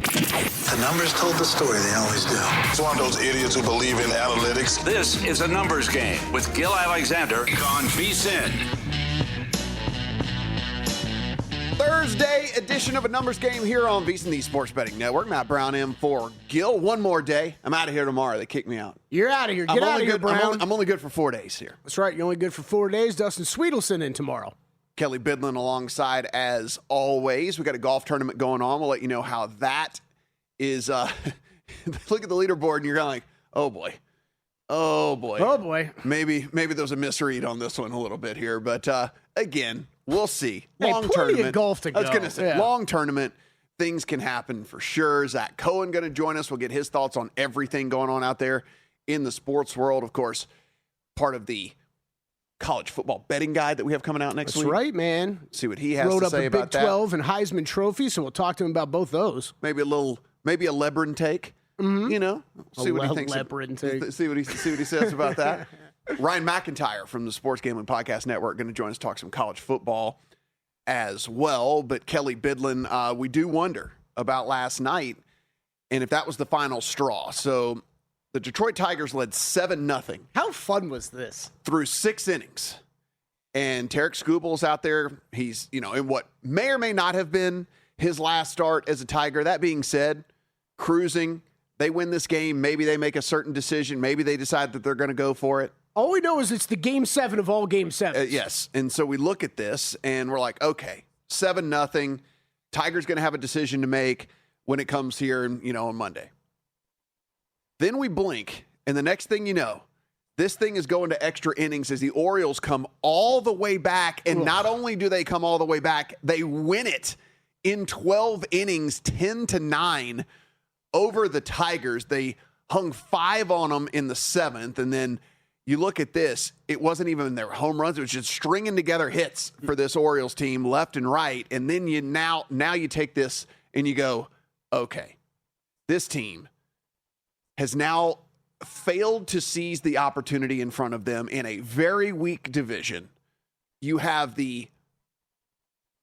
The numbers told the story, they always do. It's one of those idiots who believe in analytics. This is a numbers game with Gil Alexander on VSiN. Thursday edition of a numbers game here on VSiN, the Sports Betting Network. Matt Brown in for Gil. One more day. I'm out of here tomorrow. They kick me out. You're out of here. Get out of here, Brown. I'm only good for 4 days here. That's right. You're only good for 4 days. Dustin Sweetelson in tomorrow. Kelly Bidlin alongside as always. We got a golf tournament going on. We'll let you know how that is. Look at the leaderboard and you're kind of like, oh boy. Oh boy. Oh boy. Maybe there's a misread on this one a little bit here, but again, we'll see. Long tournament. Of golf to go. I was going to say, long tournament. Things can happen for sure. Zach Cohen going to join us. We'll get his thoughts on everything going on out there in the sports world. Of course, part of the college football betting guide that we have coming out next week. That's right, man. See what he has to say about that. Big 12 and Heisman Trophy, so we'll talk to him about both those. Maybe a Lebron take. Mm-hmm. You know, see what he thinks. See what he says about that. Ryan McIntyre from the Sports Gambling Podcast Network going to join us, talk some college football as well. But Kelly Bidlin, we do wonder about last night and if that was the final straw. So the Detroit Tigers led 7-0. How fun was this? Through 6 innings. And Tarek Skubel's out there. He's, in what may or may not have been his last start as a Tiger. That being said, cruising. They win this game. Maybe they make a certain decision. Maybe they decide that they're going to go for it. All we know is it's the game 7 of all game 7s. Yes. And so we look at this and we're like, okay, 7-0. Tiger's going to have a decision to make when it comes here, on Monday. Then we blink, and the next thing you know, this thing is going to extra innings as the Orioles come all the way back. And not only do they come all the way back, they win it in 12 innings, 10-9 over the Tigers. They hung 5 on them in the 7th. And then you look at this, it wasn't even their home runs. It was just stringing together hits for this Orioles team left and right. And then now you take this and you go, okay, this team has now failed to seize the opportunity in front of them in a very weak division. You have the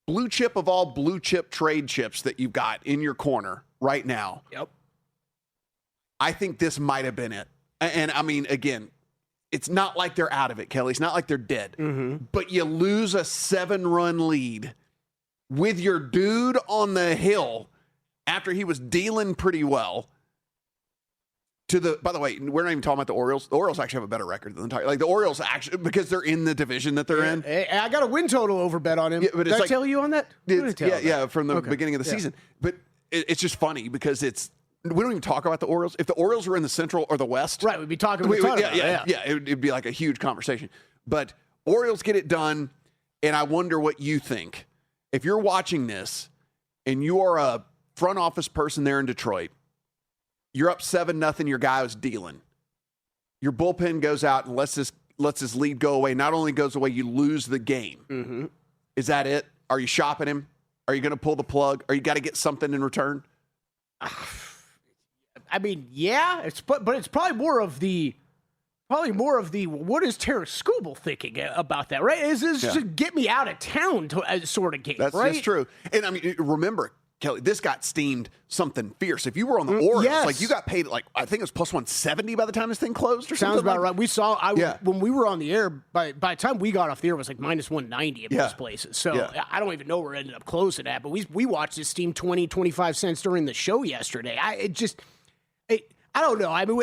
blue chip of all blue chip trade chips that you've got in your corner right now. Yep. I think this might have been it. And I mean, again, it's not like they're out of it, Kelly. It's not like they're dead. Mm-hmm. But you lose a 7-run lead with your dude on the hill after he was dealing pretty well. By the way, we're not even talking about the Orioles. The Orioles actually have a better record than the Tigers. Like the Orioles actually, because they're in the division that they're in. I got a win total over bet on him. Yeah, but Did I tell you on that? From the beginning of the season. But it's just funny because we don't even talk about the Orioles. If the Orioles were in the Central or the West, right, we'd be talking about it'd be like a huge conversation. But Orioles get it done, and I wonder what you think. If you're watching this and you are a front office person there in Detroit, you're up 7-0. Your guy was dealing. Your bullpen goes out and lets his lead go away. Not only goes away, you lose the game. Mm-hmm. Is that it? Are you shopping him? Are you going to pull the plug? Or you got to get something in return? I mean, yeah, but it's probably more of the what is Tarek Skubal thinking about that, right? Is this just get me out of town sort of game, right? That's true. And I mean, remember, Kelly, this got steamed something fierce. If you were on the Orioles, like you got paid I think it was plus 170 by the time this thing closed or something. Sounds about right. We saw when we were on the air, by the time we got off the air, it was like minus 190 at most places. So I don't even know where it ended up closing at, but we watched this steam 20, 25 cents during the show yesterday. I don't know. I mean,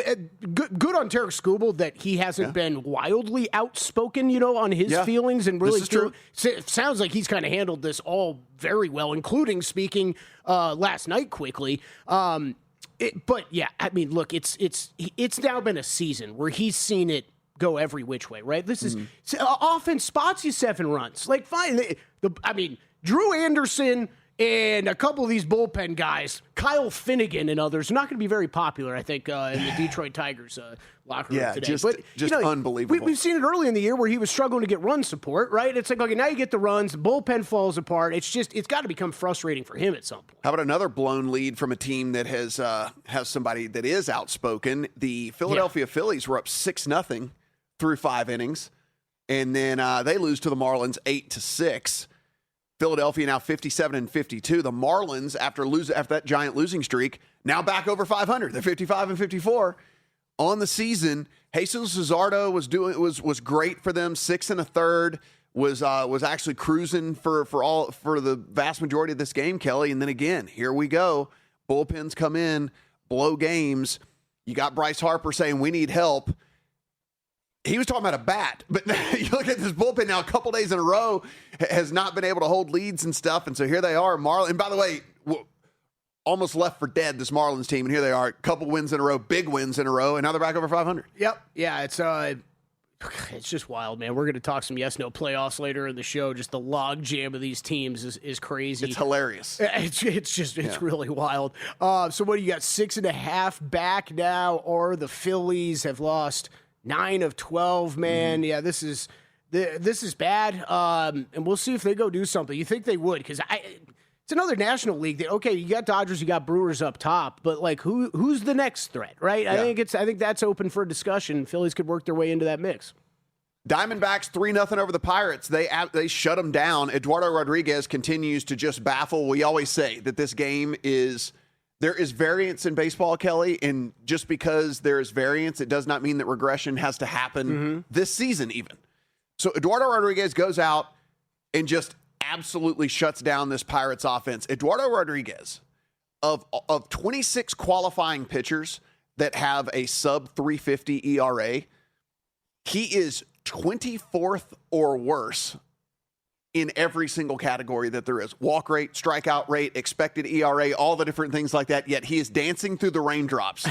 good on Tarek Skubal that he hasn't been wildly outspoken, on his feelings and really. It sounds like he's kind of handled this all very well, including speaking last night quickly. But yeah, I mean, look, it's now been a season where he's seen it go every which way, right? This is offense spots you 7 runs. Like, fine. Drew Anderson and a couple of these bullpen guys, Kyle Finnegan and others, are not going to be very popular, I think, in the Detroit Tigers locker room today. Just unbelievable. We've seen it early in the year where he was struggling to get run support, right? It's like, okay, now you get the runs, the bullpen falls apart. It's got to become frustrating for him at some point. How about another blown lead from a team that has somebody that is outspoken? The Philadelphia Phillies were up 6-0 through 5 innings, and then they lose to the Marlins 8-6. Philadelphia now 57-52. The Marlins, after that giant losing streak, now back over 500. They're 55-54 on the season. Jesus Luzardo was great for them. 6 1/3. Was actually cruising for the vast majority of this game, Kelly. And then again, here we go. Bullpens come in, blow games. You got Bryce Harper saying we need help. He was talking about a bat, but you look at this bullpen now, a couple days in a row has not been able to hold leads and stuff. And so here they are, Marlins. And by the way, almost left for dead, this Marlins team. And here they are, a couple wins in a row, big wins in a row, and now they're back over 500. Yep. Yeah, it's just wild, man. We're going to talk some yes-no playoffs later in the show. Just the log jam of these teams is crazy. It's hilarious. It's really wild. So what do you got? 6.5 back now, or the Phillies have lost 9 of 12, man. Yeah, this is bad. And we'll see if they go do something. You think they would? Because it's another National League that, okay, you got Dodgers, you got Brewers up top, but like who's the next threat, right? Yeah. I think that's open for discussion. Phillies could work their way into that mix. Diamondbacks 3-0 over the Pirates. They shut them down. Eduardo Rodriguez continues to just baffle. We always say that this game there is variance in baseball, Kelly, and just because there is variance, it does not mean that regression has to happen this season even. So Eduardo Rodriguez goes out and just absolutely shuts down this Pirates offense. Eduardo Rodriguez, of 26 qualifying pitchers that have a sub 350 ERA, he is 24th or worse in every single category that there is. Walk rate, strikeout rate, expected ERA, all the different things like that. Yet he is dancing through the raindrops.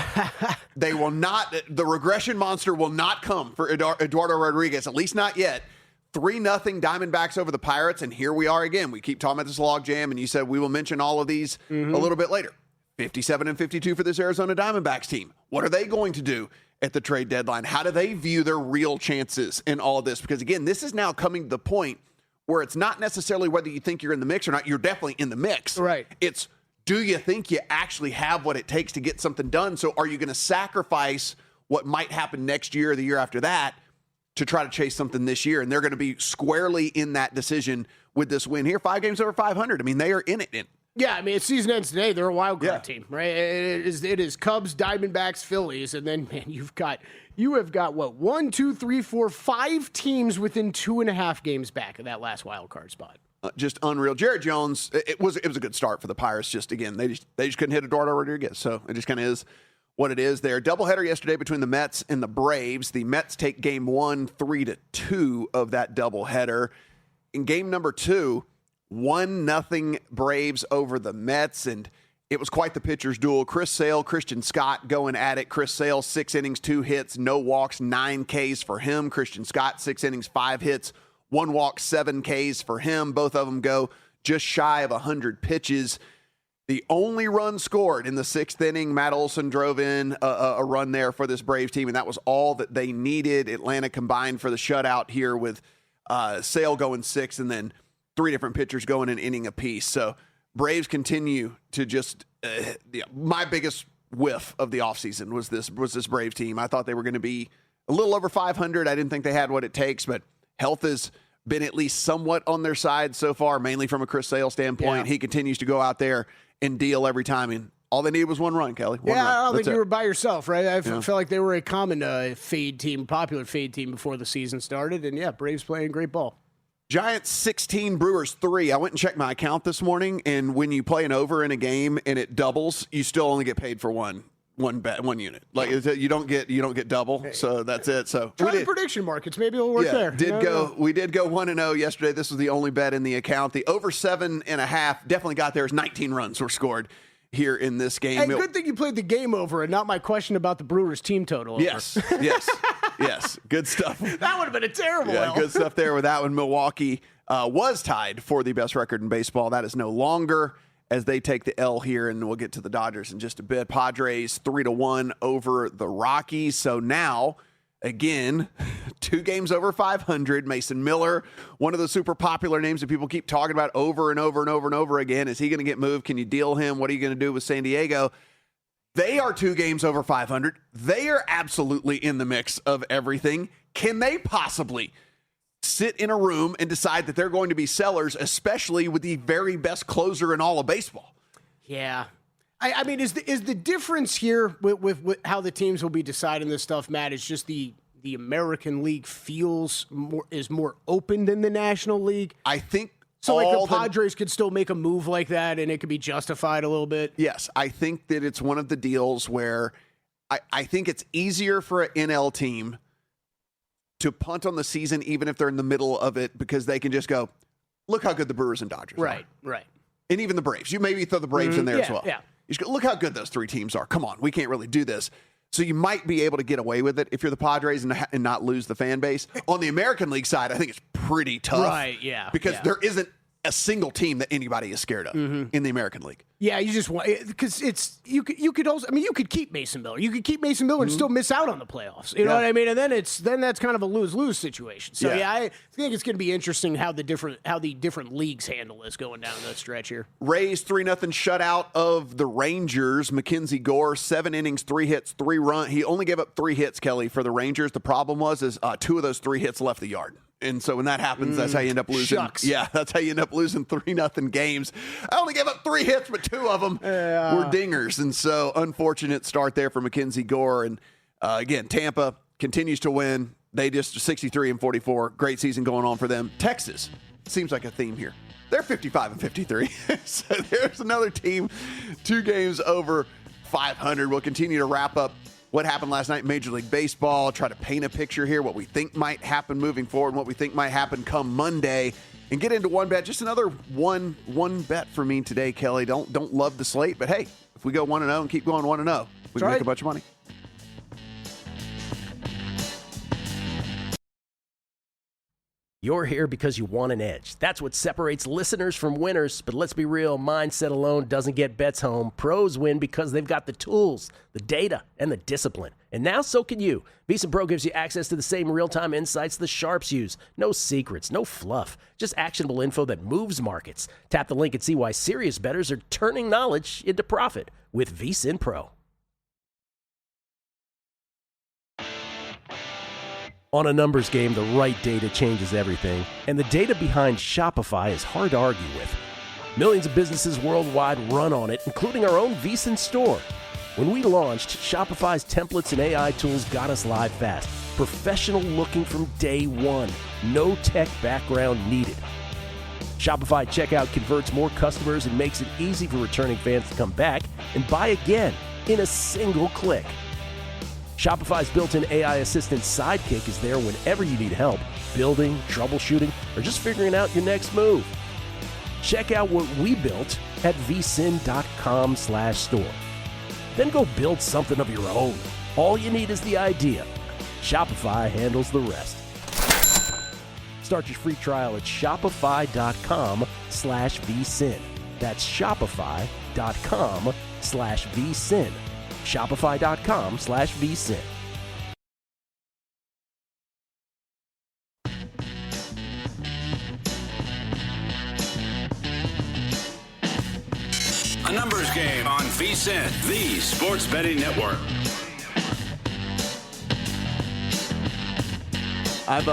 The regression monster will not come for Eduardo Rodriguez, at least not yet. 3-0 Diamondbacks over the Pirates, and here we are again. We keep talking about this log jam, and you said we will mention all of these a little bit later. 57-52 for this Arizona Diamondbacks team. What are they going to do at the trade deadline? How do they view their real chances in all of this? Because, again, this is now coming to the point where it's not necessarily whether you think you're in the mix or not. You're definitely in the mix. Right. It's, do you think you actually have what it takes to get something done? So are you going to sacrifice what might happen next year or the year after that to try to chase something this year? And they're going to be squarely in that decision with this win here. 5 games over 500. I mean, they are in it. Yeah, I mean, season ends today. They're a wild card team, right? It is Cubs, Diamondbacks, Phillies, and then, man, you have got what, 1, 2, 3, 4, 5 teams within 2.5 games back of that last wild card spot. Just unreal. Jared Jones, it was a good start for the Pirates. Just again, they just couldn't hit Eduardo Rodriguez, so it just kind of is what it is there. Doubleheader yesterday between the Mets and the Braves. The Mets take game 1, 3-2 of that doubleheader. In game number 2, 1-0 Braves over the Mets, and it was quite the pitcher's duel. Chris Sale, Christian Scott going at it. Chris Sale, 6 innings, 2 hits, no walks, 9 Ks for him. Christian Scott, 6 innings, 5 hits, 1 walk, 7 Ks for him. Both of them go just shy of 100 pitches. The only run scored in the 6th inning, Matt Olson drove in a run there for this Braves team, and that was all that they needed. Atlanta combined for the shutout here with Sale going 6 and then 3 different pitchers going an inning apiece. So Braves continue to just my biggest whiff of the offseason was this Braves team. I thought they were going to be a little over 500. I didn't think they had what it takes, but health has been at least somewhat on their side so far, mainly from a Chris Sale standpoint. Yeah. He continues to go out there and deal every time. And all they needed was 1 run, Kelly. One run. I don't think you were by yourself, right? I felt like they were a common fade team, popular fade team before the season started. And, yeah, Braves playing great ball. Giants 16, Brewers 3. I went and checked my account this morning, and when you play an over in a game and it doubles, you still only get paid for one unit. Like you don't get double. So that's it. So try the prediction markets. Maybe it'll work there. We did go 1-0 yesterday. This was the only bet in the account. The over 7.5 definitely got there. 19 runs were scored here in this game. Hey, good thing you played the game over and not my question about the Brewers team total over. Yes. Good stuff. That would have been a terrible L. Good stuff there with that one. Milwaukee was tied for the best record in baseball. That is no longer, as they take the L here, and we'll get to the Dodgers in just a bit. Padres 3-1 over the Rockies. So now, again, 2 games over 500. Mason Miller, one of the super popular names that people keep talking about over and over and over and over again. Is he going to get moved? Can you deal him? What are you going to do with San Diego? They are 2 games over 500. They are absolutely in the mix of everything. Can they possibly sit in a room and decide that they're going to be sellers, especially with the very best closer in all of baseball. Yeah. I mean, is the difference here with how the teams will be deciding this stuff, Matt, is just the American League is more open than the National League? I think so. Like the Padres could still make a move like that, and it could be justified a little bit. Yes, I think that it's one of the deals where I think it's easier for an NL team to punt on the season, even if they're in the middle of it, because they can just go, look how good the Brewers and Dodgers are. Right. And even the Braves. You maybe throw the Braves in there as well. Yeah. You just go, look how good those three teams are. Come on, we can't really do this. So you might be able to get away with it if you're the Padres and not lose the fan base. On the American League side, I think it's pretty tough. Right, yeah. Because there isn't a single team that anybody is scared of in the American League. Yeah, you just want, because it's you could also, I mean, you could keep Mason Miller. You could keep Mason Miller and still miss out on the playoffs. You know what I mean? And then that's kind of a lose-lose situation. So I think it's going to be interesting how the different leagues handle this going down the stretch here. Rays 3-0 shutout of the Rangers. Mackenzie Gore, 7 innings, 3 hits, 3 runs. He only gave up 3 hits, Kelly, for the Rangers. The problem was 2 of those 3 hits left the yard. And so when that happens, that's how you end up losing. Shucks. Yeah, that's how you end up losing 3-0 games. I only gave up 3 hits, but 2 of them were dingers. And so unfortunate start there for Mackenzie Gore. And again, Tampa continues to win. They just 63-44. Great season going on for them. Texas seems like a theme here. They're 55-53. So there's another team 2 games over 500. We'll continue to wrap up what happened last night in Major League Baseball, try to paint a picture here, what we think might happen moving forward, and what we think might happen come Monday, and get into one bet. Just another one bet for me today, Kelly. Don't love the slate, but hey, if we go 1-0 and keep going 1-0, we can make a bunch of money. You're here because you want an edge. That's what separates listeners from winners. But let's be real, mindset alone doesn't get bets home. Pros win because they've got the tools, the data, and the discipline. And now so can you. VSiN Pro gives you access to the same real-time insights the sharps use. No secrets, no fluff, just actionable info that moves markets. Tap the link and see why serious bettors are turning knowledge into profit with VSiN Pro. On a numbers game, the right data changes everything, and the data behind Shopify is hard to argue with. Millions of businesses worldwide run on it, including our own VSiN store. When we launched, Shopify's templates and AI tools got us live fast. Professional looking from day one. No tech background needed. Shopify checkout converts more customers and makes it easy for returning fans to come back and buy again in a single click. Shopify's built-in AI assistant Sidekick is there whenever you need help, building, troubleshooting, or just figuring out your next move. Check out what we built at vsin.com/store. Then go build something of your own. All you need is the idea. Shopify handles the rest. Start your free trial at shopify.com/vsin. That's shopify.com/vsin. Shopify.com/vsin. A numbers game on VSiN, the sports betting network. I've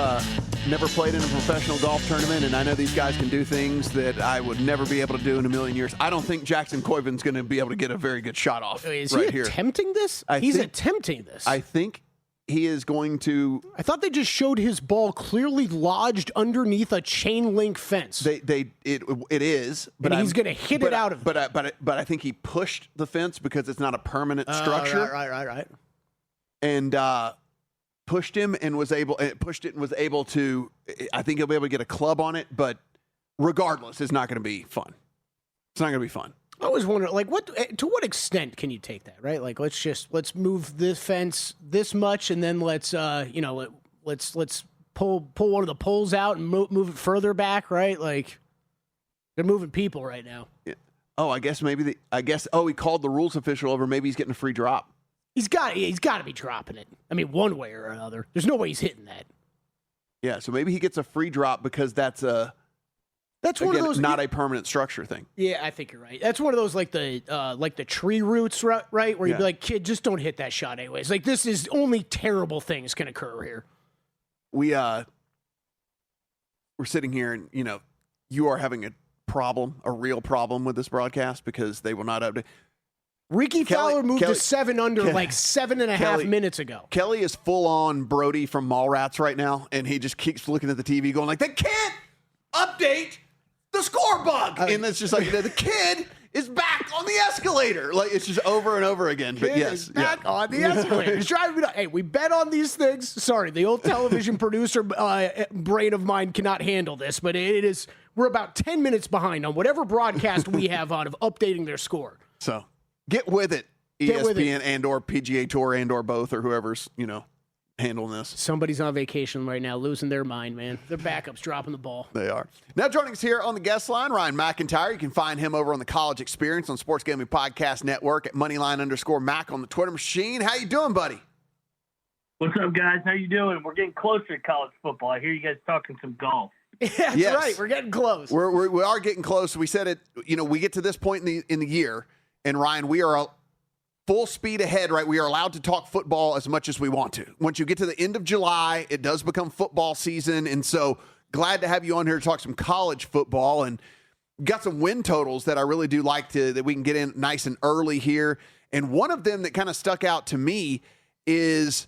never played in a professional golf tournament, and I know these guys can do things that I would never be able to do in a million years. I don't think Jackson Coyvin's going to be able to get a very good shot off. Is right he here. attempting this? He's attempting this. I think he is going to. I thought they just showed his ball clearly lodged underneath a chain link fence. It is, but and he's going to hit it out of. But I think he pushed the fence because it's not a permanent structure. Right. And pushed him and was able to. I think he'll be able to get a club on it, but regardless, it's not going to be fun. It's not going to be fun. I always wonder, like, to what extent can you take that, right? Like, let's move this fence this much, and then let's pull one of the poles out and move it further back, right? Like, they're moving people right now. Yeah. Oh, I guess he called the rules official over. Maybe he's getting a free drop. He's got to be dropping it. I mean, one way or another. There's no way he's hitting that. Yeah, so maybe he gets a free drop because that's one of those not a permanent structure thing. Yeah, I think you're right. That's one of those like the tree roots, right? Where you'd be like, kid, just don't hit that shot anyways. Like, this is only terrible things can occur here. We we're sitting here and, you are having a real problem with this broadcast because they will not update. Ricky Fowler moved to 7 under like 7.5 minutes ago. Kelly is full on Brody from Mallrats right now, and he just keeps looking at the TV going like, they can't update the score bug. And it's just like, the kid is back on the escalator. Like, it's just over and over again. But yes. Back on the escalator. He's driving me nuts. Hey, we bet on these things. Sorry, the old television producer brain of mine cannot handle this, but we're about 10 minutes behind on whatever broadcast we have on of updating their score. So get with it, ESPN and or PGA Tour and or both, or whoever's, handling this. Somebody's on vacation right now, losing their mind, man. Their backup's dropping the ball. They are. Now joining us here on the guest line, Ryan McIntyre. You can find him over on the College Experience on Sports Gaming Podcast Network at Moneyline_Mac on the Twitter machine. How you doing, buddy? What's up, guys? How you doing? We're getting closer to college football. I hear you guys talking some golf. Yeah, that's right. We're getting close. We are getting close. We said it. We get to this point in the year, and Ryan, we are full speed ahead. Right, we are allowed to talk football as much as we want to. Once you get to the end of July, it does become football season, and so glad to have you on here to talk some college football. And got some win totals that I really do like that we can get in nice and early here. And one of them that kind of stuck out to me is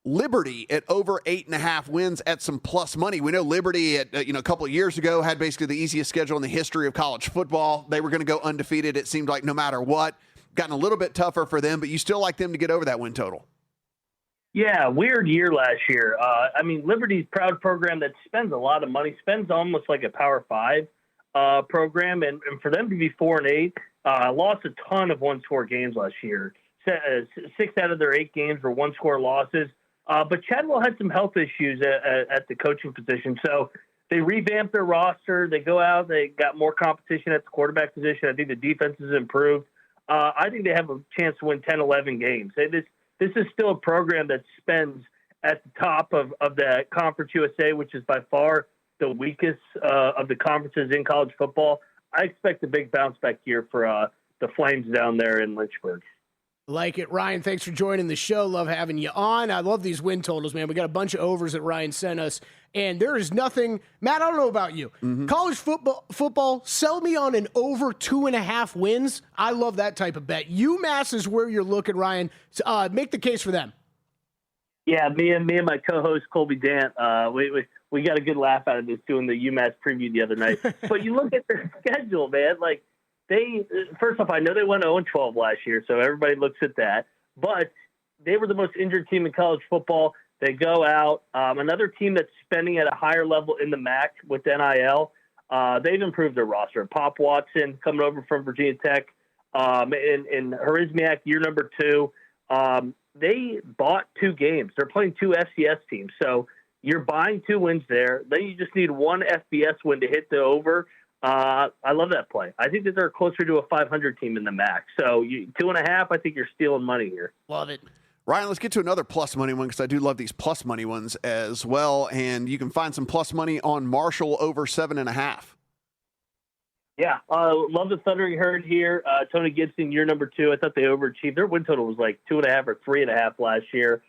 Liberty at over 8.5 wins at some plus money. We know Liberty at a couple of years ago had basically the easiest schedule in the history of college football. They were going to go undefeated. It seemed like no matter what. Gotten a little bit tougher for them, but you still like them to get over that win total. Yeah, weird year last year. Liberty's proud program that spends a lot of money, spends almost like a Power 5 program, and for them to be 4-8, lost a ton of one-score games last year. 6 out of their 8 games were one-score losses. But Chadwell had some health issues at the coaching position, so they revamped their roster. They go out, they got more competition at the quarterback position. I think the defense has improved. I think they have a chance to win 10, 11 games. This is still a program that spends at the top of the Conference USA, which is by far the weakest of the conferences in college football. I expect a big bounce back year for the Flames down there in Lynchburg. Like it. Ryan, thanks for joining the show. Love having you on. I love these win totals, man. We got a bunch of overs that Ryan sent us, and there is nothing. Matt, I don't know about you. Mm-hmm. College football, sell me on an over 2.5 wins. I love that type of bet. UMass is where you're looking, Ryan. Make the case for them. Yeah, me and my co-host Colby Dant, we got a good laugh out of this doing the UMass preview the other night. But you look at their schedule, man, like, first off, I know they went 0-12 last year, so everybody looks at that. But they were the most injured team in college football. They go out. Another team that's spending at a higher level in the MAC with NIL. They've improved their roster. Pop Watson coming over from Virginia Tech, and Harismiak, year number 2. They bought 2 games. They're playing 2 FCS teams. So you're buying 2 wins there. Then you just need 1 FBS win to hit the over. I love that play. I think that they're closer to a 500 team in the MAC. So 2.5, I think you're stealing money here. Love it. Ryan, let's get to another plus money one because I do love these plus money ones as well. And you can find some plus money on Marshall over 7.5. Yeah, love the Thundering Herd here. Tony Gibson, year number 2. I thought they overachieved. Their win total was like 2.5 or 3.5 last year.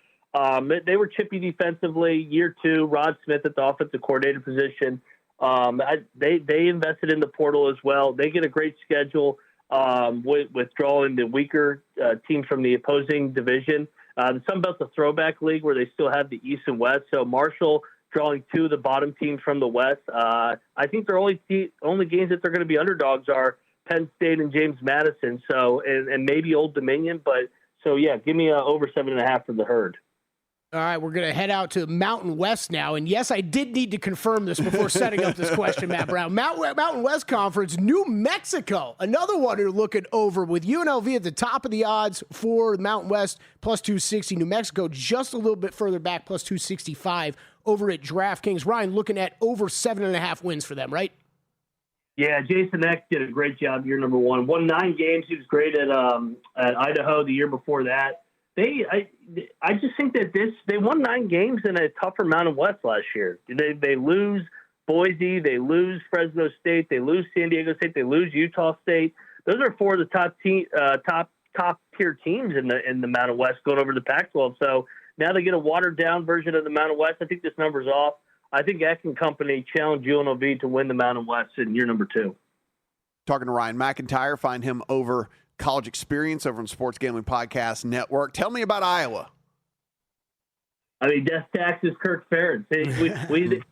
They were chippy defensively. Year 2, Rod Smith at the offensive coordinator position. They invested in the portal as well. They get a great schedule with drawing the weaker teams from the opposing division. The Sun Belt's a throwback league where they still have the East and West. So Marshall drawing 2 of the bottom teams from the West. I think their only games that they're going to be underdogs are Penn State and James Madison. So and maybe Old Dominion. But so yeah, give me over 7.5 for the Herd. All right, we're going to head out to Mountain West now. And yes, I did need to confirm this before setting up this question, Matt Brown. Mountain West Conference, New Mexico, another one you're looking over with UNLV at the top of the odds for Mountain West, plus 260. New Mexico just a little bit further back, plus 265 over at DraftKings. Ryan, looking at over 7.5 wins for them, right? Yeah, Jason Eck did a great job year number 1. Won 9 games. He was great at Idaho the year before that. I just think that they won 9 games in a tougher Mountain West last year. They lose Boise, they lose Fresno State, they lose San Diego State, they lose Utah State. Those are 4 of the top tier teams in the Mountain West going over to the Pac-12. So now they get a watered down version of the Mountain West. I think this number's off. I think Eck and company challenge UNLV to win the Mountain West in year number 2. Talking to Ryan McIntyre, find him over College Experience over on Sports Gambling Podcast Network. Tell me about Iowa. I mean, Death Tax is Kirk Ferentz. It's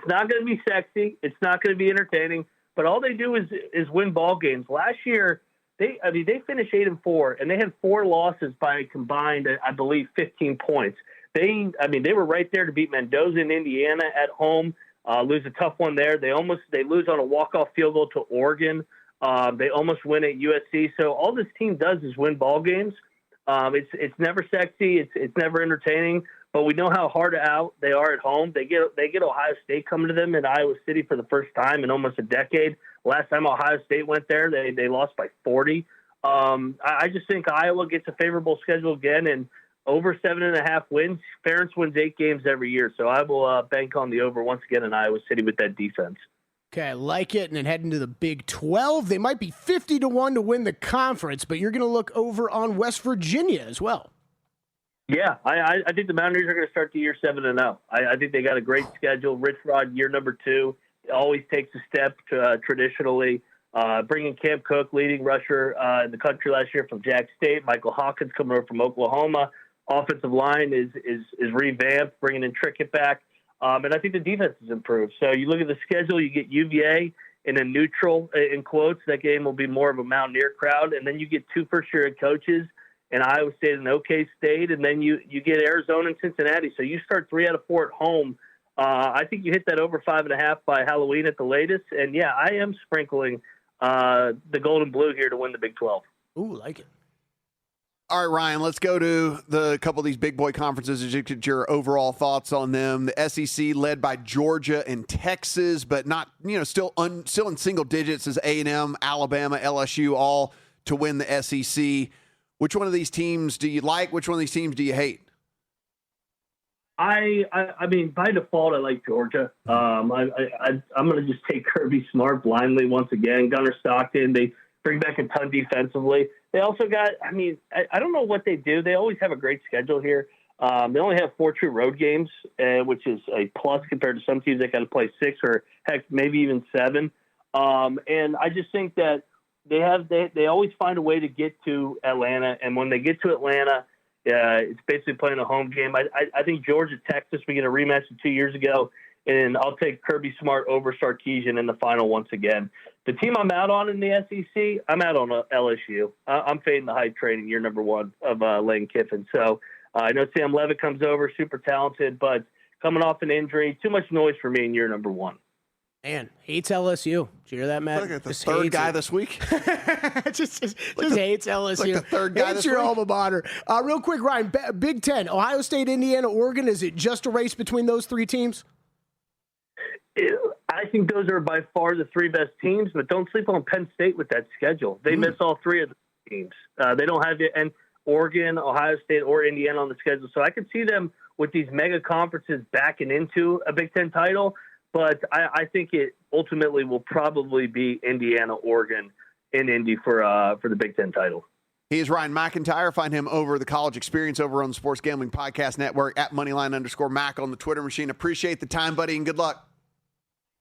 not going to be sexy. It's not going to be entertaining. But all they do is win ball games. Last year, they finished 8-4, and they had 4 losses by combined, I believe, 15 points. They were right there to beat Mendoza in Indiana at home. Lose a tough one there. They lose on a walk-off field goal to Oregon. They almost win at USC. So all this team does is win ball games. It's never sexy. It's never entertaining. But we know how hard out they are at home. They get Ohio State coming to them in Iowa City for the first time in almost a decade. Last time Ohio State went there, they lost by 40. I just think Iowa gets a favorable schedule again, and over 7.5 wins. Ferentz wins 8 games every year, so I will bank on the over once again in Iowa City with that defense. Okay, I like it. And then heading to the Big 12, they might be 50-1 to win the conference, but you're going to look over on West Virginia as well. Yeah, I think the Mountaineers are going to start the year 7-0. I think they got a great schedule. Rich Rod, year number 2, always takes a step traditionally. Bringing Cam Cook, leading rusher in the country last year from Jack State. Michael Hawkins coming over from Oklahoma. Offensive line is revamped, bringing in Trickett back. And I think the defense has improved. So you look at the schedule, you get UVA in a neutral, in quotes. That game will be more of a Mountaineer crowd. And then you get 2 first-year head coaches and Iowa State and OK State. And then you get Arizona and Cincinnati. So you start 3 out of 4 at home. I think you hit that over 5.5 by Halloween at the latest. And, yeah, I am sprinkling the gold and blue here to win the Big 12. Ooh, like it. All right, Ryan, let's go to the couple of these big boy conferences and get your overall thoughts on them. The SEC led by Georgia and Texas, but not, still in single digits as A&M, Alabama, LSU, all to win the SEC. Which one of these teams do you like? Which one of these teams do you hate? I mean, by default, I like Georgia. I'm going to just take Kirby Smart blindly once again. Gunnar Stockton, they bring back a ton defensively. They also got, I don't know what they do. They always have a great schedule here. They only have 4 true road games, which is a plus compared to some teams that got to play 6 or, heck, maybe even 7. And I just think that they always find a way to get to Atlanta. And when they get to Atlanta, it's basically playing a home game. I think Georgia, Texas, we get a rematch of 2 years ago, and I'll take Kirby Smart over Sarkisian in the final once again. The team I'm out on in the SEC, I'm out on LSU. I'm fading the hype train in year number 1 of Lane Kiffin. So I know Sam Levitt comes over, super talented, but coming off an injury, too much noise for me in year number 1. Man, hates LSU. Did you hear that, Matt? Look at the third guy this week. just hates LSU. Like the third guy hates this your week. alma mater. Real quick, Ryan, Big Ten, Ohio State, Indiana, Oregon, is it just a race between those 3 teams? I think those are by far the 3 best teams, but don't sleep on Penn State with that schedule. They miss all 3 of the teams. They don't have and Oregon, Ohio State, or Indiana on the schedule. So I could see them with these mega conferences backing into a Big Ten title, but I think it ultimately will probably be Indiana, Oregon, and Indy for the Big Ten title. He is Ryan McIntyre. Find him over the College Experience over on the Sports Gambling Podcast Network at Moneyline_Mac on the Twitter machine. Appreciate the time, buddy, and good luck.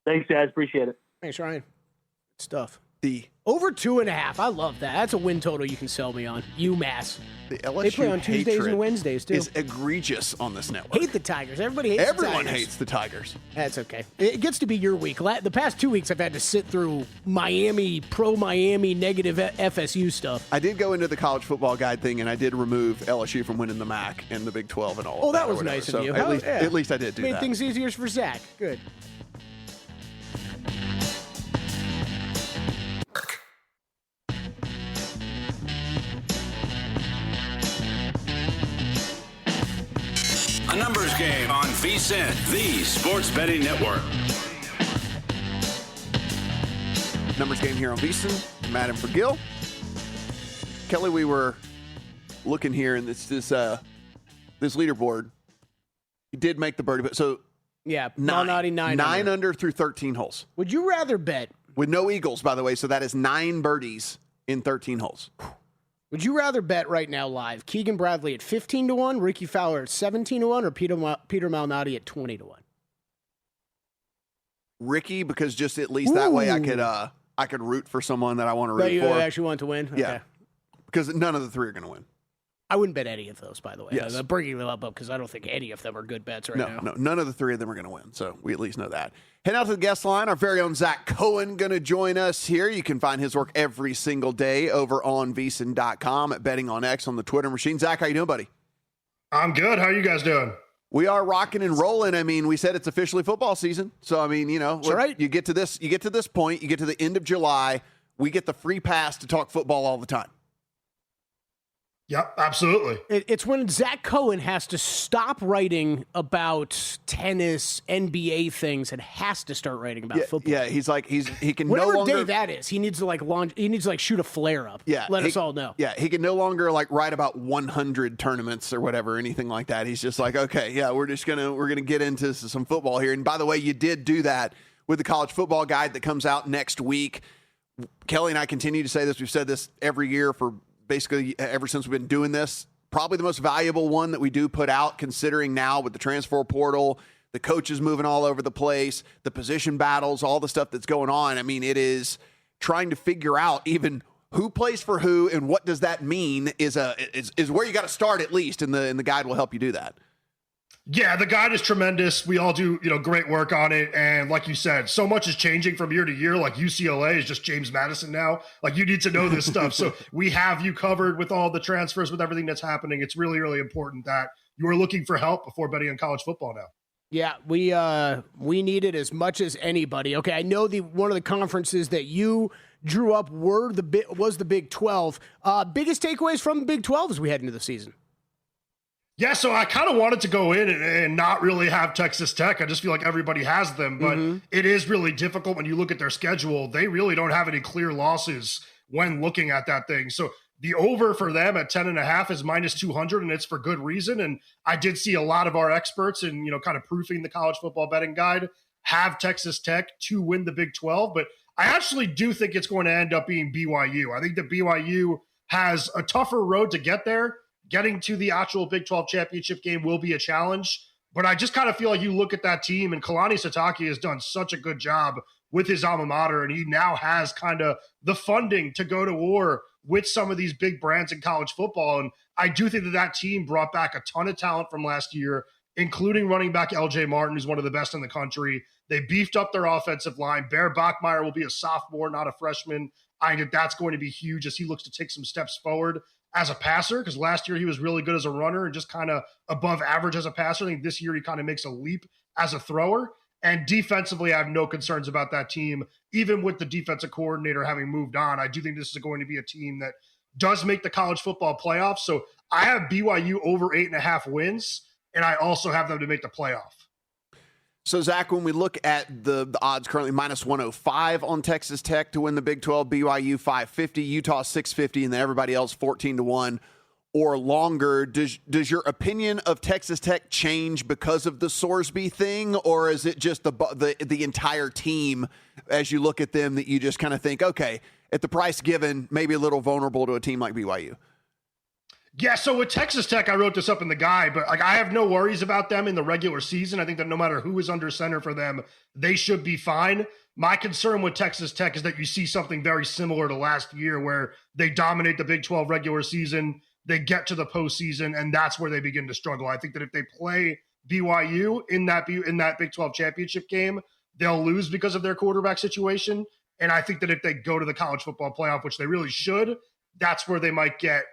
Thanks, guys. Appreciate it. Thanks, Ryan. Good stuff. The over 2.5. I love that. That's a win total you can sell me on. UMass. The LSU they play on Tuesdays hatred and Wednesdays, too. Is egregious on this network. Hate the Tigers. Everybody hates the Tigers. Everyone hates the Tigers. That's okay. It gets to be your week. The past 2 weeks, I've had to sit through pro-Miami, negative FSU stuff. I did go into the college football guide thing, and I did remove LSU from winning the MAC and the Big 12 and all Oh, of that. that was nice of you. At least I did do Made that. things easier for Zach. Good. A numbers game on VSiN, the sports betting network. Numbers game here on VSiN. Matt and for Gil. Kelly, we were looking here, and this leaderboard. He did make the birdie, but so yeah, Malnati 9 under through 13 holes. Would you rather bet with no eagles, by the way? So that is 9 birdies in 13 holes. Would you rather bet right now live Keegan Bradley at 15-1, Ricky Fowler at 17-1, or Peter Malnati at 20-1? Ricky, because just at least that way I could root for someone that I want to root that you for. actually want to win? Okay. Yeah, because none of the three are going to win. I wouldn't bet any of those, by the way. Yes. I'm bringing them up because I don't think any of them are good bets right now. No, none of the three of them are going to win. So we at least know that. Head out to the guest line. Our very own Zach Cohen going to join us here. You can find his work every single day over on VSiN.com at Betting on X on the Twitter machine. Zach, how you doing, buddy? I'm good. How are you guys doing? We are rocking and rolling. I mean, we said it's officially football season. So, I mean, right. You get to this point, you get to the end of July, we get the free pass to talk football all the time. Yep, absolutely. It's when Zach Cohen has to stop writing about tennis, NBA things, and has to start writing about football. Yeah, he can Whatever no longer day that is, he needs to launch. He needs to shoot a flare up. Yeah, let us all know. Yeah, he can no longer write about 100 tournaments or whatever, anything like that. He's just like, okay, yeah, we're gonna get into some football here. And by the way, you did do that with the college football guide that comes out next week. Kelly and I continue to say this. We've said this every year for basically ever since we've been doing this. Probably the most valuable one that we do put out, considering now with the transfer portal, the coaches moving all over the place, the position battles, all the stuff that's going on. I mean, it is trying to figure out even who plays for who and what does that mean is where you got to start, at least, and the guide will help you do that. Yeah, the guide is tremendous. We all do, great work on it. And like you said, so much is changing from year to year. Like UCLA is just James Madison now. Like you need to know this stuff. So we have you covered with all the transfers, with everything that's happening. It's really, really important that you are looking for help before betting on college football now. Yeah, we need it as much as anybody. Okay, I know one of the conferences that you drew up was the Big 12. Biggest takeaways from the Big 12 as we head into the season? Yeah, so I kind of wanted to go in and not really have Texas Tech. I just feel like everybody has them, but it is really difficult when you look at their schedule. They really don't have any clear losses when looking at that thing. So the over for them at 10.5 is minus 200, and it's for good reason. And I did see a lot of our experts and, kind of proofing the college football betting guide have Texas Tech to win the Big 12, but I actually do think it's going to end up being BYU. I think that BYU has a tougher road to get there. Getting to the actual Big 12 championship game will be a challenge, but I just kind of feel like you look at that team, and Kalani Sitake has done such a good job with his alma mater, and he now has kind of the funding to go to war with some of these big brands in college football. And I do think that team brought back a ton of talent from last year, including running back LJ Martin, who's one of the best in the country. They beefed up their offensive line. Bear Bachmeier will be a sophomore, not a freshman. I think that's going to be huge as he looks to take some steps forward as a passer, because last year he was really good as a runner and just kind of above average as a passer. I think this year he kind of makes a leap as a thrower. And defensively, I have no concerns about that team. Even with the defensive coordinator having moved on, I do think this is going to be a team that does make the college football playoffs. So I have BYU over 8.5 wins, and I also have them to make the playoff. So, Zach, when we look at the odds currently, minus 105 on Texas Tech to win the Big 12, BYU 550, Utah 650, and then everybody else 14-1 or longer. Does your opinion of Texas Tech change because of the Sorsby thing, or is it just the entire team as you look at them that you just kind of think, okay, at the price given, maybe a little vulnerable to a team like BYU? Yeah, so with Texas Tech, I wrote this up in the guide, but I have no worries about them in the regular season. I think that no matter who is under center for them, they should be fine. My concern with Texas Tech is that you see something very similar to last year where they dominate the Big 12 regular season, they get to the postseason, and that's where they begin to struggle. I think that if they play BYU in that Big 12 championship game, they'll lose because of their quarterback situation. And I think that if they go to the college football playoff, which they really should, that's where they might get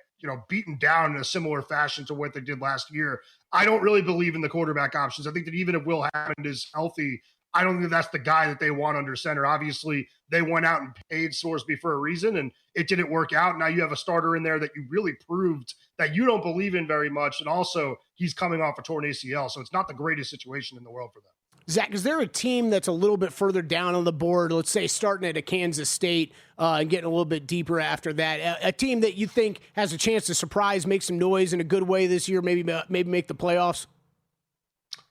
beaten down in a similar fashion to what they did last year. I don't really believe in the quarterback options. I think that even if Will Hammond is healthy, I don't think that's the guy that they want under center. Obviously, they went out and paid Sorsby for a reason, and it didn't work out. Now you have a starter in there that you really proved that you don't believe in very much, and also he's coming off a torn ACL, so it's not the greatest situation in the world for them. Zach, is there a team that's a little bit further down on the board, let's say starting at a Kansas State and getting a little bit deeper after that, a team that you think has a chance to surprise, make some noise in a good way this year, maybe make the playoffs?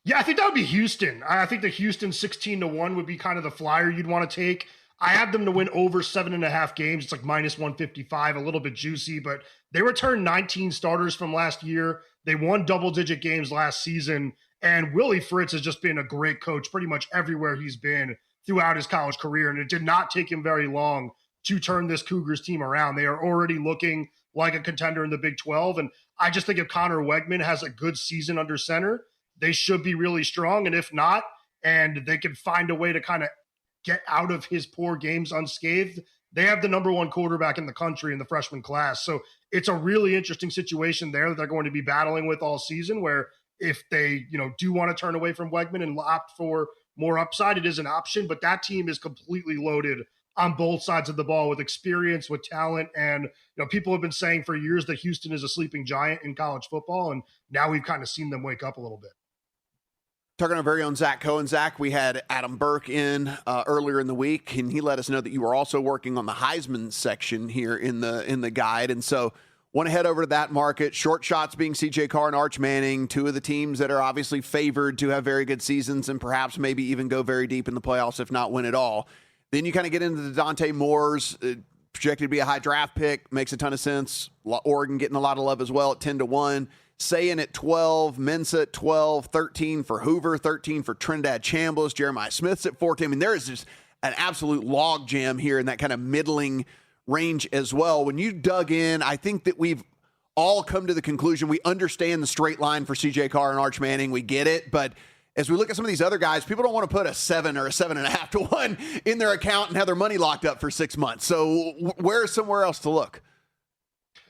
Yeah, I think that would be Houston. I think that Houston 16-1 would be kind of the flyer you'd want to take. I have them to win over 7.5 games. It's like minus 155, a little bit juicy, but they returned 19 starters from last year. They won double-digit games last season. And Willie Fritz has just been a great coach pretty much everywhere he's been throughout his college career, and it did not take him very long to turn this Cougars team around. They are already looking like a contender in the Big 12, and I just think if Connor Wegman has a good season under center, they should be really strong, and if not, and they can find a way to kind of get out of his poor games unscathed, they have the number one quarterback in the country in the freshman class. So it's a really interesting situation there that they're going to be battling with all season, where if they, do want to turn away from Wegman and opt for more upside, it is an option, but that team is completely loaded on both sides of the ball with experience, with talent. And, people have been saying for years that Houston is a sleeping giant in college football. And now we've kind of seen them wake up a little bit. Talking to our very own Zach Cohen. Zach, we had Adam Burke in earlier in the week, and he let us know that you were also working on the Heisman section here in the guide. And so want to head over to that market. Short shots being CJ Carr and Arch Manning, two of the teams that are obviously favored to have very good seasons and perhaps maybe even go very deep in the playoffs, if not win it all. Then you kind of get into the Dante Moores, projected to be a high draft pick, makes a ton of sense. Oregon getting a lot of love as well at 10-1. Sayin at 12, Mensah at 12, 13 for Hoover, 13 for Trinidad Chambliss, Jeremiah Smith's at 14. I mean, there is just an absolute log jam here in that kind of middling range as well. When you dug in, I think that we've all come to the conclusion we understand the straight line for CJ Carr and Arch Manning. We get it, but as we look at some of these other guys, people don't want to put a 7 or a 7.5 to 1 in their account and have their money locked up for 6 months. So where's somewhere else to look?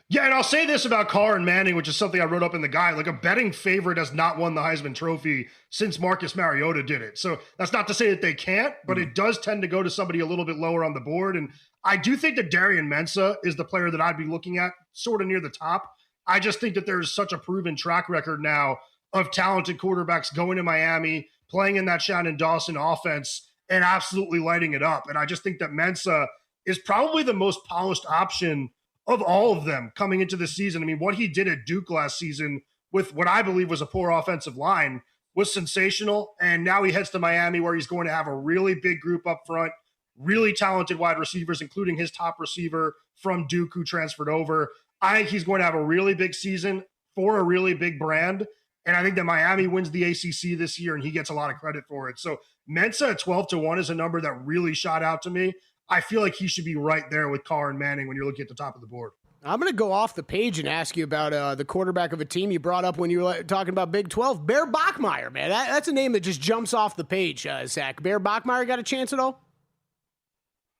Yeah, and I'll say this about Carr and Manning, which is something I wrote up in the guide. Like, a betting favorite has not won the Heisman Trophy since Marcus Mariota did it. So that's not to say that they can't, but it does tend to go to somebody a little bit lower on the board. And I do think that Darian Mensah is the player that I'd be looking at sort of near the top. I just think that there's such a proven track record now of talented quarterbacks going to Miami, playing in that Shannon Dawson offense, and absolutely lighting it up. And I just think that Mensah is probably the most polished option of all of them coming into the season. I mean, what he did at Duke last season with what I believe was a poor offensive line was sensational. And now he heads to Miami, where he's going to have a really big group up front, really talented wide receivers, including his top receiver from Duke who transferred over. I think he's going to have a really big season for a really big brand. And I think that Miami wins the ACC this year, and he gets a lot of credit for it. So Mensah at 12-1 is a number that really shot out to me. I feel like he should be right there with Carr and Manning when you're looking at the top of the board. I'm going to go off the page and ask you about the quarterback of a team you brought up when you were talking about Big 12, Bear Bachmeier, man. That's a name that just jumps off the page, Zach. Bear Bachmeier got a chance at all?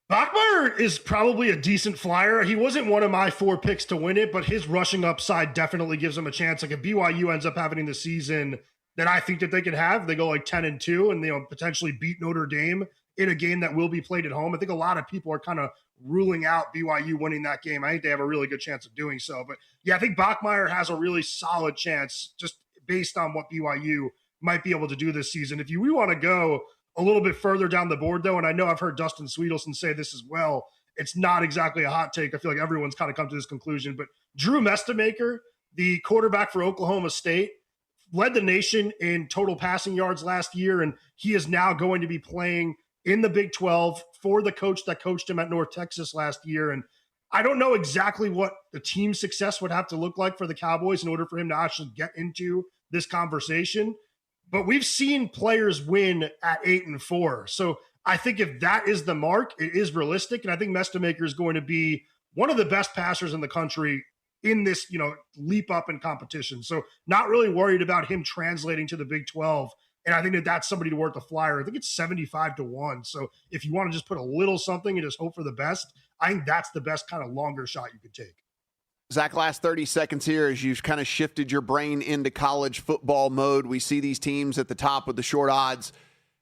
Bachmeier is probably a decent flyer. He wasn't one of my 4 picks to win it, but his rushing upside definitely gives him a chance. Like, if BYU ends up having the season that I think that they could have, they go like 10-2 and potentially beat Notre Dame in a game that will be played at home. I think a lot of people are kind of ruling out BYU winning that game. I think they have a really good chance of doing so. But yeah, I think Bachmeier has a really solid chance just based on what BYU might be able to do this season. If you want to go a little bit further down the board, though, and I know I've heard Dustin Sweetelson say this as well, it's not exactly a hot take. I feel like everyone's kind of come to this conclusion. But Drew Mestemaker, the quarterback for Oklahoma State, led the nation in total passing yards last year, and he is now going to be playing in the Big 12 for the coach that coached him at North Texas last year. And I don't know exactly what the team success would have to look like for the Cowboys in order for him to actually get into this conversation. But we've seen players win at 8-4. So I think if that is the mark, it is realistic. And I think Mestemaker is going to be one of the best passers in the country in this, leap up in competition. So not really worried about him translating to the Big 12. And I think that that's somebody to worth a flyer. I think it's 75-1. So if you want to just put a little something and just hope for the best, I think that's the best kind of longer shot you could take. Zach, last 30 seconds here as you've kind of shifted your brain into college football mode. We see these teams at the top with the short odds.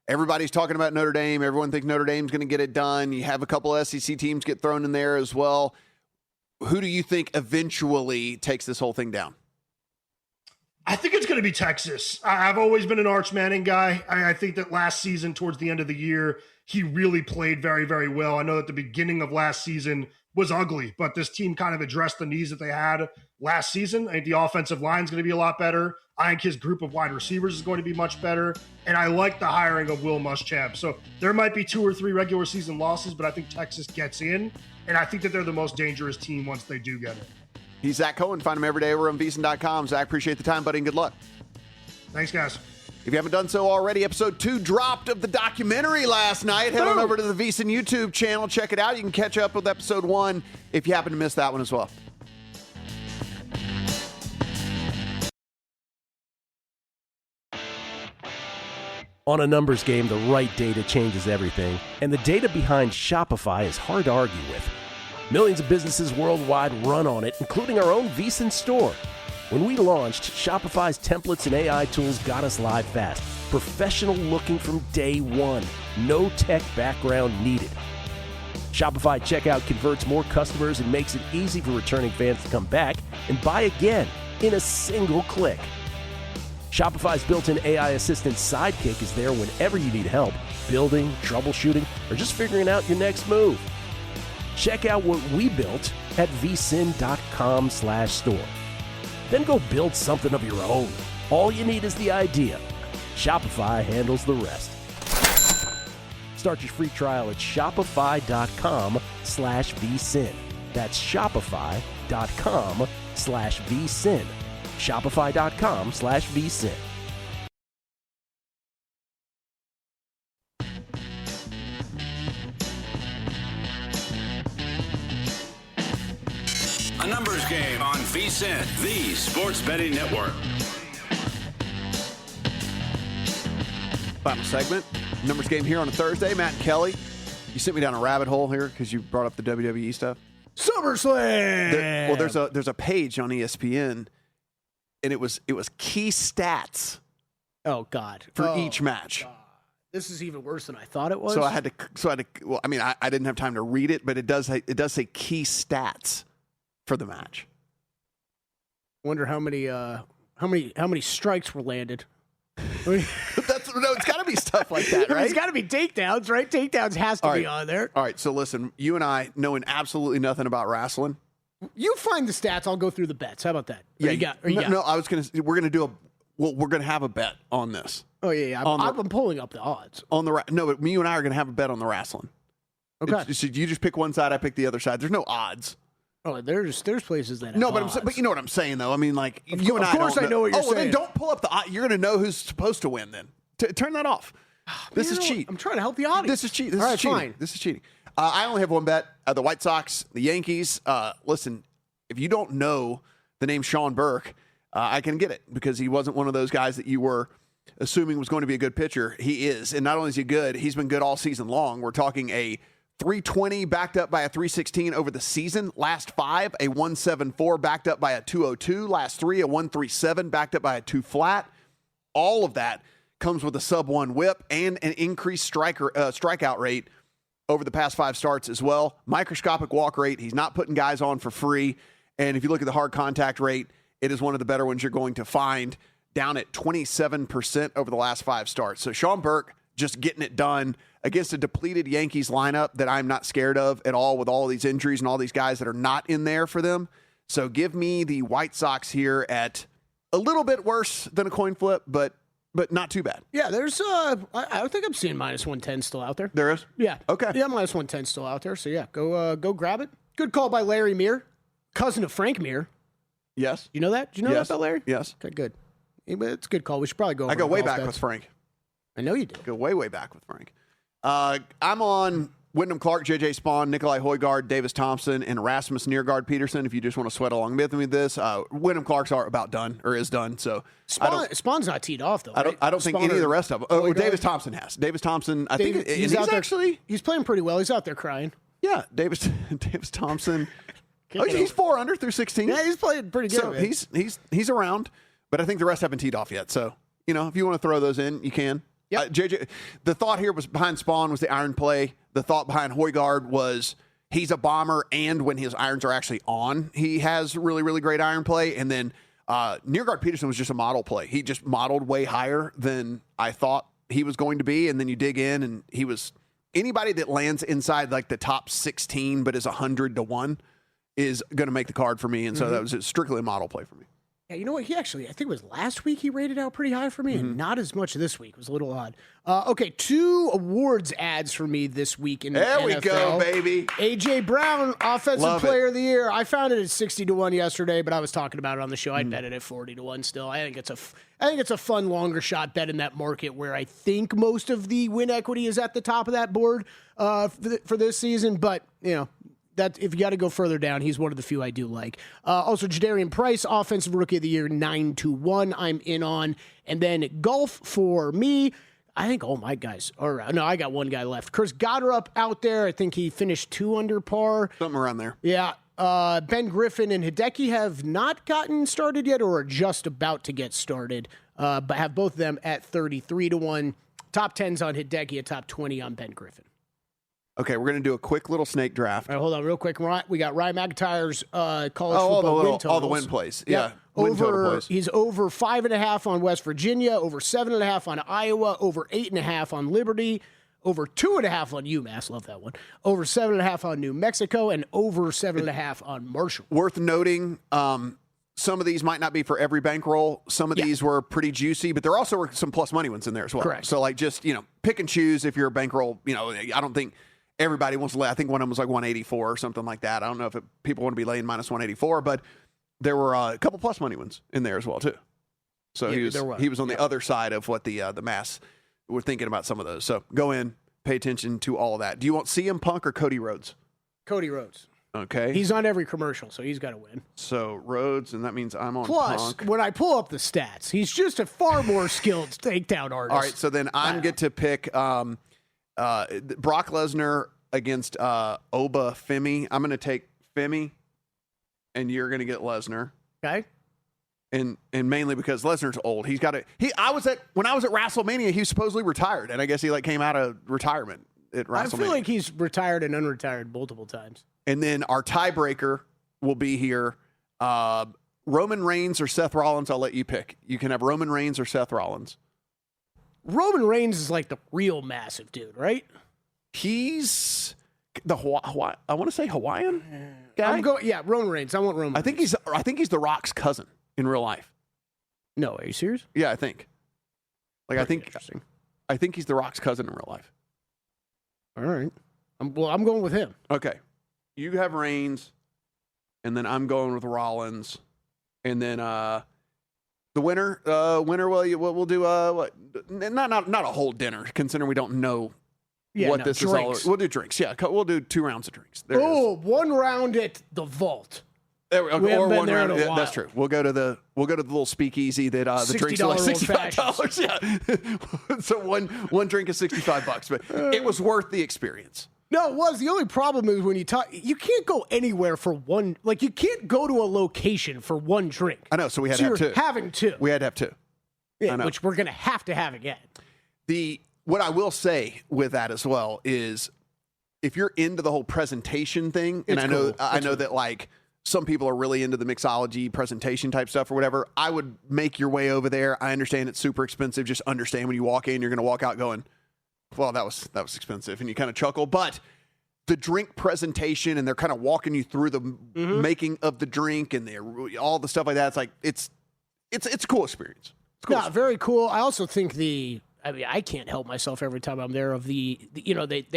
Everybody's talking about Notre Dame. Everyone thinks Notre Dame's going to get it done. You have a couple of SEC teams get thrown in there as well. Who do you think eventually takes this whole thing down? I think it's going to be Texas. I've always been an Arch Manning guy. I think that last season, towards the end of the year, he really played very, very well. I know that the beginning of last season was ugly, but this team kind of addressed the needs that they had last season. I think the offensive line is going to be a lot better. I think his group of wide receivers is going to be much better. And I like the hiring of Will Muschamp. So there might be 2 or 3 regular season losses, but I think Texas gets in. And I think that they're the most dangerous team once they do get it. He's Zach Cohen. Find him every day over on VSiN.com. Zach, appreciate the time, buddy, and good luck. Thanks, guys. If you haven't done so already, episode 2 dropped of the documentary last night. Head on over to the VSiN YouTube channel. Check it out. You can catch up with episode 1 if you happen to miss that one as well. On a numbers game, the right data changes everything, and the data behind Shopify is hard to argue with. Millions of businesses worldwide run on it, including our own VSiN store. When we launched, Shopify's templates and AI tools got us live fast. Professional looking from day one. No tech background needed. Shopify checkout converts more customers and makes it easy for returning fans to come back and buy again in a single click. Shopify's built-in AI assistant Sidekick is there whenever you need help, building, troubleshooting, or just figuring out your next move. Check out what we built at vsin.com/store. Then go build something of your own. All you need is the idea. Shopify handles the rest. Start your free trial at shopify.com/vsin. That's shopify.com/vsin. Shopify.com/vsin. A numbers game on VSiN, the sports betting network. Final segment. Numbers game here on a Thursday. Matt and Kelly, you sent me down a rabbit hole here because you brought up the WWE stuff. SummerSlam. There's a page on ESPN, and it was key stats. Oh God! For each match. God. This is even worse than I thought it was. So I had to. Well, I mean, I didn't have time to read it, but it does say key stats for the match. Wonder how many strikes were landed. It's got to be stuff like that, right? It's got to be takedowns, right? Takedowns has to be on there. All right, so listen, you and I knowing absolutely nothing about wrestling. You find the stats, I'll go through the bets. How about that? No, I was we're gonna have a bet on this. Oh yeah. I'm pulling up the odds on the. No, but you and I are gonna have a bet on the wrestling. Okay. So you just pick one side, I pick the other side. There's no odds. Oh, there's places that have no, but odds. but you know what I'm saying though. I mean, like you and I. Of course, I know what you're saying. Well, then don't pull up the. You're gonna know who's supposed to win. Then turn that off. This is cheat. I'm trying to help the audience. This is cheat. This All is right, cheating. fine. This is cheating. I only have one bet. The White Sox, the Yankees. Listen, if you don't know the name Sean Burke, I can get it because he wasn't one of those guys that you were assuming was going to be a good pitcher. He is, and not only is he good, he's been good all season long. We're talking a 320 backed up by a 316 over the season. Last 5, a 174 backed up by a 202. Last 3, a 137 backed up by a 2 flat. All of that comes with a sub-1 whip and an increased strikeout rate over the past 5 starts as well. Microscopic walk rate. He's not putting guys on for free. And if you look at the hard contact rate, it is one of the better ones you're going to find, down at 27% over the last 5 starts. So Sean Burke just getting it done against a depleted Yankees lineup that I'm not scared of at all with all these injuries and all these guys that are not in there for them. So give me the White Sox here at a little bit worse than a coin flip, but not too bad. Yeah, there's I think I'm seeing -110 still out there. There is? Yeah. Okay. Yeah, -110 still out there. So yeah, go grab it. Good call by Larry Meir, cousin of Frank Meir. Yes. You know that? Do you know that about Larry? Yes. Okay, good. It's a good call. We should probably go over I go way back bets. with Frank. I know you do. Go way back with Frank. I'm on Wyndham Clark, J.J. Spawn, Nikolai Højgaard, Davis Thompson, and Rasmus Niergaard Peterson. If you just want to sweat along with me this, Wyndham Clark's are about done or is done. So Spawn's not teed off though. Right? I don't think any of the rest of them. Oh, Davis Thompson has. Davis Thompson. I think he's out there. Actually, he's playing pretty well. He's out there crying. Yeah, Davis Thompson. He's 4 under through 16. Yeah, he's playing pretty good. So he's around, but I think the rest haven't teed off yet. So if you want to throw those in, you can. Yep. JJ, the thought here was behind Spawn was the iron play. The thought behind Højgaard was he's a bomber, and when his irons are actually on, he has really, really great iron play. And then Niergaard Peterson was just a model play. He just modeled way higher than I thought he was going to be. And then you dig in, and he was anybody that lands inside like the top 16 but is 100 to 1 is going to make the card for me. And so that was strictly a model play for me. Yeah, you know what? I think it was last week he rated out pretty high for me, and not as much this week. It was a little odd. Okay, 2 awards ads for me this week in the NFL. There we go, baby. A.J. Brown, Offensive Love Player of the Year. I found it at 60-1 yesterday, but I was talking about it on the show. I'd bet it at 40-1 still. I think it's a fun, longer shot bet in that market where I think most of the win equity is at the top of that board for this season, but, that if you got to go further down, he's one of the few I do like. Also, Jadarian Price, Offensive Rookie of the Year, 9-1. I'm in on. And then golf for me. I think all my guys are. No, I got one guy left. Chris Goddard out there. I think he finished 2 under par. Something around there. Yeah. Ben Griffin and Hideki have not gotten started yet, or are just about to get started. But have both of them at 33-1. Top 10s on Hideki, a top 20 on Ben Griffin. Okay, we're going to do a quick little snake draft. All right, hold on real quick. We got Ryan McIntyre's college football win totals. All the win plays. Yeah. Win total plays. He's over 5.5 on West Virginia, over 7.5 on Iowa, over 8.5 on Liberty, over 2.5 on UMass. Love that one. Over 7.5 on New Mexico, and over 7.5 on Marshall. Worth noting, some of these might not be for every bankroll. Some of these were pretty juicy, but there also were some plus money ones in there as well. Correct. So, just, pick and choose if you're a bankroll. I don't think everybody wants to lay. I think one of them was like 184 or something like that. I don't know if people want to be laying minus 184, but there were a couple plus money ones in there as well too. So he was on the other side of what the mass were thinking about some of those. So go in, pay attention to all of that. Do you want CM Punk or Cody Rhodes? Cody Rhodes. Okay. He's on every commercial, so he's got to win. So Rhodes, and that means I'm on Plus, Punk. when I pull up the stats, he's just a far more skilled takedown artist. All right, so then I get to pick Brock Lesnar against Oba Femi. I'm going to take Femi, and you're going to get Lesnar. Okay. And mainly because Lesnar's old. When I was at WrestleMania, he was supposedly retired, and I guess he came out of retirement at WrestleMania. I feel like he's retired and unretired multiple times. And then our tiebreaker will be here. Roman Reigns or Seth Rollins, I'll let you pick. You can have Roman Reigns or Seth Rollins. Roman Reigns is like the real massive dude, right? He's the I want to say Hawaiian guy. Roman Reigns. I want Roman. I think he's The Rock's cousin in real life. No, are you serious? Yeah, I think. I think he's The Rock's cousin in real life. All right. I'm going with him. Okay. You have Reigns, and then I'm going with Rollins, and then the winner. We'll do not a whole dinner, considering we don't know this drinks. is all. We'll do drinks. Yeah, we'll do 2 rounds of drinks. One round at the vault. There we go. Or one round. Yeah, that's true. We'll go to the little speakeasy that the drinks are like $65. Yeah. So one drink is $65, but it was worth the experience. No, it was. The only problem is when you can't go anywhere for one. Like, you can't go to a location for one drink. I know, so we had to have 2. Having 2. We had to have 2. Yeah, which we're going to have again. What I will say with that as well is, if you're into the whole presentation thing, and I know that some people are really into the mixology presentation type stuff or whatever, I would make your way over there. I understand it's super expensive. Just understand when you walk in, you're going to walk out going, well, that was expensive, and you kind of chuckle. But the drink presentation, and they're kind of walking you through the making of the drink and all the stuff like that. It's a cool experience. It's cool. Yeah, very cool. I also think I can't help myself every time I'm there. They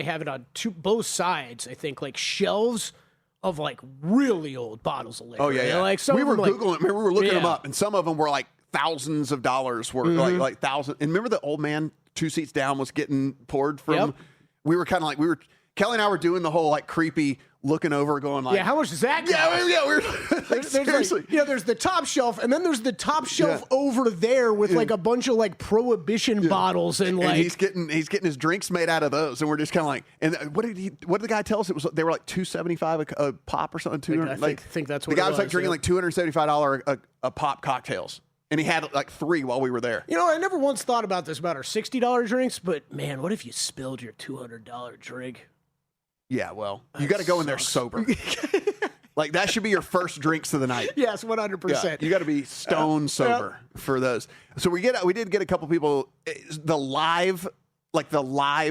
have it on both sides. I think shelves of really old bottles of liquor. Oh yeah. We were Googling. Remember, we were looking them up, and some of them were thousands of dollars worth, like thousands. And remember the old man 2 seats down was getting poured from. Yep. We were kind of Kelly and I were doing the whole creepy looking over, going how much does that cost? Yeah, we're seriously. There's the top shelf, and then there's the top shelf over there with a bunch of Prohibition bottles, and he's getting his drinks made out of those, and we're just kind of and what did the guy tell us? It was they were $275 a pop or something. 200. I think that's what the guy was drinking $275 a pop cocktails. And he had 3 while we were there. I never once thought about this about our $60 drinks, but man, what if you spilled your $200 drink? Yeah, well, you got to go in there sober. That should be your first drinks of the night. Yes, 100%. Yeah, you got to be stone sober for those. So we did get a couple people. The live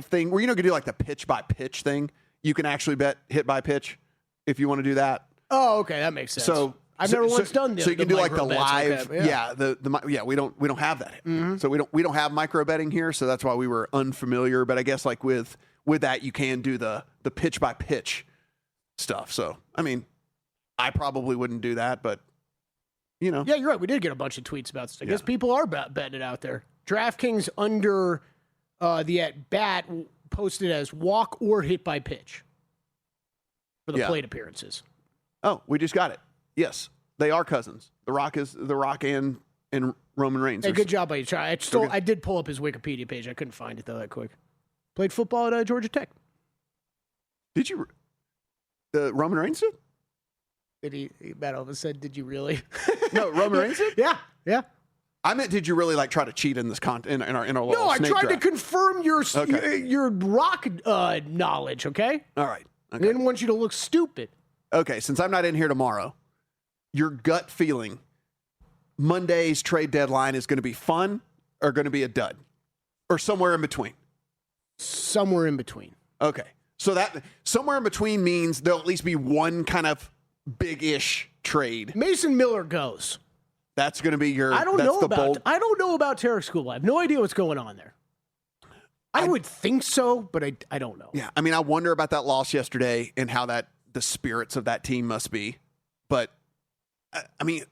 thing where going to do the pitch by pitch thing. You can actually bet hit by pitch if you want to do that. Oh, okay, that makes sense. So I've never once done this. So you can do like the live, that, we don't have that. Mm-hmm. So we don't have micro betting here, so that's why we were unfamiliar. But I guess like with that, you can do the pitch by pitch stuff. So I mean, I probably wouldn't do that, but you know, yeah, you're right. We did get a bunch of tweets about this. I guess people are betting it out there. DraftKings under the at bat posted as walk or hit by pitch for the plate appearances. Oh, we just got it. Yes, they are cousins. The Rock and Roman Reigns. Hey, good job by you. I did pull up his Wikipedia page. I couldn't find it though that quick. Played football at Georgia Tech. Did you? Roman Reigns did? Did he? Matt Elvis said, "Did you really?" No, Roman Reigns did. Yeah. I meant, did you really like try to cheat in this in our little No, I tried draft? to confirm your Rock knowledge. Okay. All right. Okay. I didn't want you to look stupid. Okay, since I'm not in here tomorrow, your gut feeling, Monday's trade deadline is going to be fun or going to be a dud? Or somewhere in between? Somewhere in between. Okay. So that somewhere in between means there'll at least be one kind of big-ish trade. Mason Miller goes. That's going to be your I don't know about Tarek School. I have no idea what's going on there. I would think so, but I don't know. Yeah, I mean, I wonder about that loss yesterday and how the spirits of that team must be. But, I mean,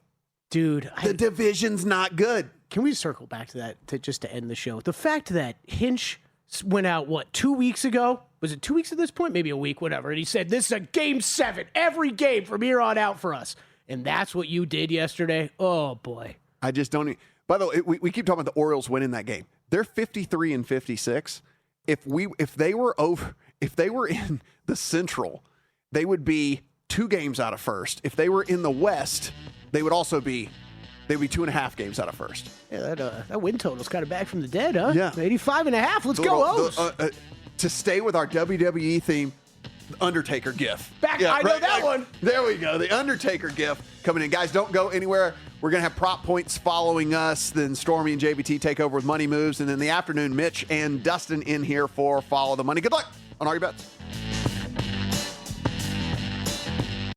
dude, the division's not good. Can we circle back to that just to end the show? The fact that Hinch went out, 2 weeks ago? Was it 2 weeks at this point? Maybe a week, whatever. And he said, this is a game 7, every game from here on out for us. And that's what you did yesterday? Oh, boy. I just don't. By the way, we keep talking about the Orioles winning that game. They're 53-56. If they were in the Central, they would be 2 games out of first. If they were in the West, they would also be 2.5 games out of first. Yeah, that win total's kind of back from the dead, huh? Yeah. 85.5. Let's go, O's. To stay with our WWE theme, Undertaker gif. I know that one. There we go. The Undertaker gif coming in. Guys, don't go anywhere. We're going to have prop points following us. Then Stormy and JVT take over with Money Moves. And in the afternoon, Mitch and Dustin in here for Follow the Money. Good luck on all your bets.